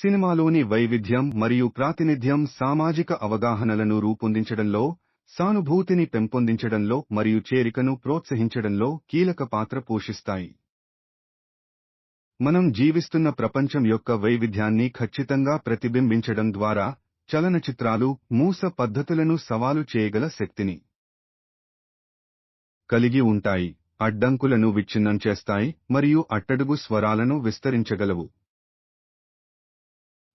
సినిమాలోని వైవిధ్యం మరియు ప్రాతినిధ్యం సామాజిక అవగాహనలను రూపొందించడంలో, సానుభూతిని పెంపొందించడంలో మరియు చేరికను ప్రోత్సహించడంలో కీలక పాత్ర పోషిస్తాయి. మనం జీవిస్తున్న ప్రపంచం యొక్క వైవిధ్యాన్ని ఖచ్చితంగా ప్రతిబింబించడం ద్వారా చలనచిత్రాలు మూస పద్ధతులను సవాలు చేయగల శక్తిని కలిగి ఉంటాయి, అడ్డంకులను విచ్ఛిన్నం చేస్తాయి మరియు అట్టడుగు స్వరాలను విస్తరించగలవు.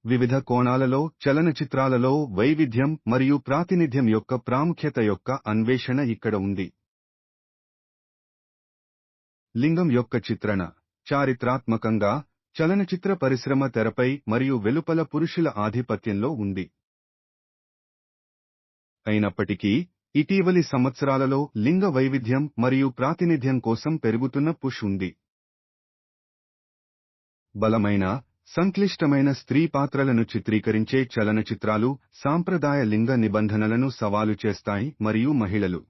వివిధ కోణాలలో చలనచిత్రాలలో వైవిధ్యం మరియు ప్రాతినిధ్యం యొక్క ప్రాముఖ్యత యొక్క అన్వేషణ ఇక్కడ ఉంది. లింగం యొక్క చిత్రణ చారిత్రాత్మకంగా చలనచిత్ర పరిశ్రమ తెరపై మరియు వెలుపల పురుషుల ఆధిపత్యంలో ఉంది. అయినప్పటికీ ఇటీవలి సంవత్సరాలలో లింగ వైవిధ్యం మరియు ప్రాతినిధ్యం కోసం పెరుగుతున్న పుష్ ఉంది. బలమైన, సంక్లిష్టమైన స్త్రీ పాత్రలను చిత్రీకరించే చలనచిత్రాలు సాంప్రదాయ లింగ నిబంధనలను సవాలు చేస్తాయి మరియు మహిళలు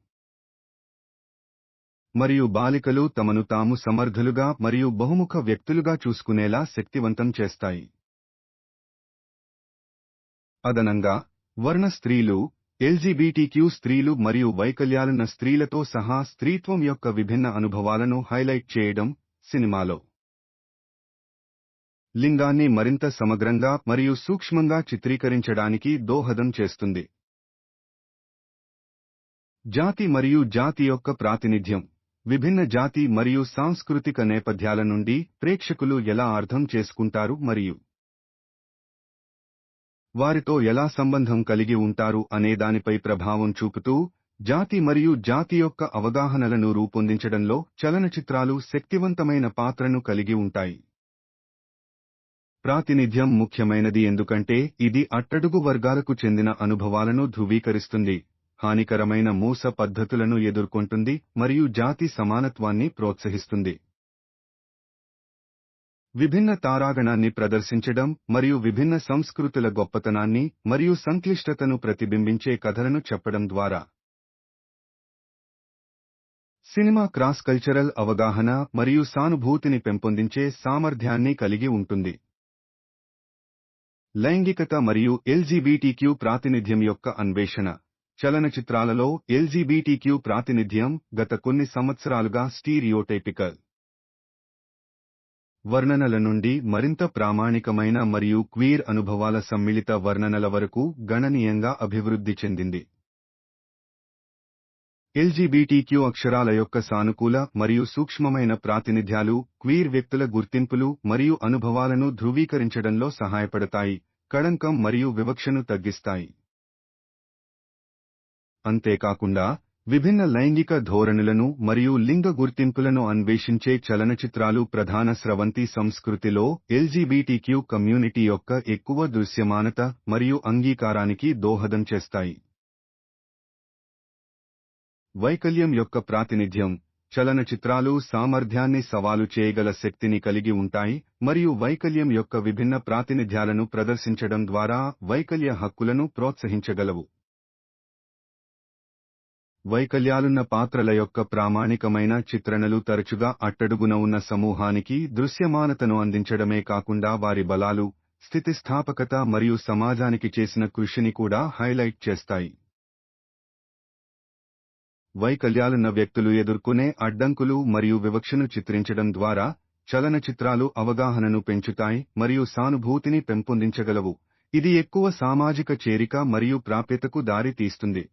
మరియు బాలికలు తమను తాము సమర్థులుగా మరియు బహుముఖ వ్యక్తులుగా చూసుకునేలా శక్తివంతం చేస్తాయి. అదనంగా, వర్ణ స్త్రీలు, ఎల్జీబీటీక్యూ స్త్రీలు మరియు వైకల్యాలున్న స్త్రీలతో సహా స్త్రీత్వం యొక్క విభిన్న అనుభవాలను హైలైట్ చేయడం సినిమాలో లింగాన్ని మరింత సమగ్రంగా మరియు సూక్ష్మంగా చిత్రీకరించడానికి దోహదం చేస్తుంది. జాతి మరియు జాతి యొక్క ప్రాతినిధ్యం విభిన్న జాతి మరియు సాంస్కృతిక నేపథ్యాల నుండి ప్రేక్షకులు ఎలా అర్థం చేసుకుంటారు మరియు వారితో ఎలా సంబంధం కలిగి ఉంటారు అనేదానిపై ప్రభావం చూపుతూ, జాతి మరియు జాతి యొక్క అవగాహనలను రూపొందించడంలో చలనచిత్రాలు శక్తివంతమైన పాత్రను కలిగి ఉంటాయి. ప్రాతినిధ్యం ముఖ్యమైనది ఎందుకంటే ఇది అట్టడుగు వర్గాలకు చెందిన అనుభవాలను ధృవీకరిస్తుంది, హానికరమైన మూస పద్ధతులను ఎదుర్కొంటుంది మరియు జాతి సమానత్వాన్ని ప్రోత్సహిస్తుంది. విభిన్న తారాగణాన్ని ప్రదర్శించడం మరియు విభిన్న సంస్కృతుల గొప్పతనాన్ని మరియు సంక్లిష్టతను ప్రతిబింబించే కథలను చెప్పడం ద్వారా సినిమా క్రాస్ కల్చరల్ అవగాహన మరియు సానుభూతిని పెంపొందించే సామర్థ్యాన్ని కలిగి ఉంటుంది. లైంగికత మరియు ఎల్జీబీటీక్యూ ప్రాతినిధ్యం యొక్క అన్వేషణ చలనచిత్రాలలో ఎల్జీబీటీక్యూ ప్రాతినిధ్యం గత కొన్ని సంవత్సరాలుగా స్టీరియోటైపికల్ వర్ణనల నుండి మరింత ప్రామాణికమైన మరియు క్వీర్ అనుభవాల సమ్మిళిత వర్ణనల వరకు గణనీయంగా అభివృద్ధి చెందింది. ఎల్జీబీటీక్యూ అక్షరాల యొక్క సానుకూల మరియు సూక్ష్మమైన ప్రాతినిధ్యాలు క్వీర్ వ్యక్తుల గుర్తింపులు మరియు అనుభవాలను ధృవీకరించడంలో సహాయపడతాయి, కళంకం మరియు వివక్షను తగ్గిస్తాయి. అంతేకాకుండా, విభిన్న లైంగిక ధోరణులను మరియు లింగ గుర్తింపులను అన్వేషించే చలనచిత్రాలు ప్రధాన స్రవంతి సంస్కృతిలో ఎల్జీబీటీక్యూ కమ్యూనిటీ యొక్క ఎక్కువ దృశ్యమానత మరియు అంగీకారానికి దోహదం చేస్తాయి. వైకల్యం యొక్క ప్రాతినిధ్యం చలనచిత్రాలు సామర్థ్యాన్ని సవాలు చేయగల శక్తిని కలిగి ఉంటాయి మరియు వైకల్యం యొక్క విభిన్న ప్రాతినిధ్యాలను ప్రదర్శించడం ద్వారా వైకల్య హక్కులను ప్రోత్సహించగలవు. వైకల్యాలున్న పాత్రల యొక్క ప్రామాణికమైన చిత్రణలు తరచుగా అట్టడుగున ఉన్న సమూహానికి దృశ్యమానతను అందించడమే కాకుండా వారి బలాలు, స్థితిస్థాపకత మరియు సమాజానికి చేసిన కృషిని కూడా హైలైట్ చేస్తాయి. వైకల్యాలున్న వ్యక్తులు ఎదుర్కొనే అడ్డంకులు మరియు వివక్షను చిత్రించడం ద్వారా చలనచిత్రాలు అవగాహనను పెంచుతాయి మరియు సానుభూతిని పెంపొందించగలవు, ఇది ఎక్కువ సామాజిక చేరిక మరియు ప్రాప్యతకు దారి తీస్తుంది.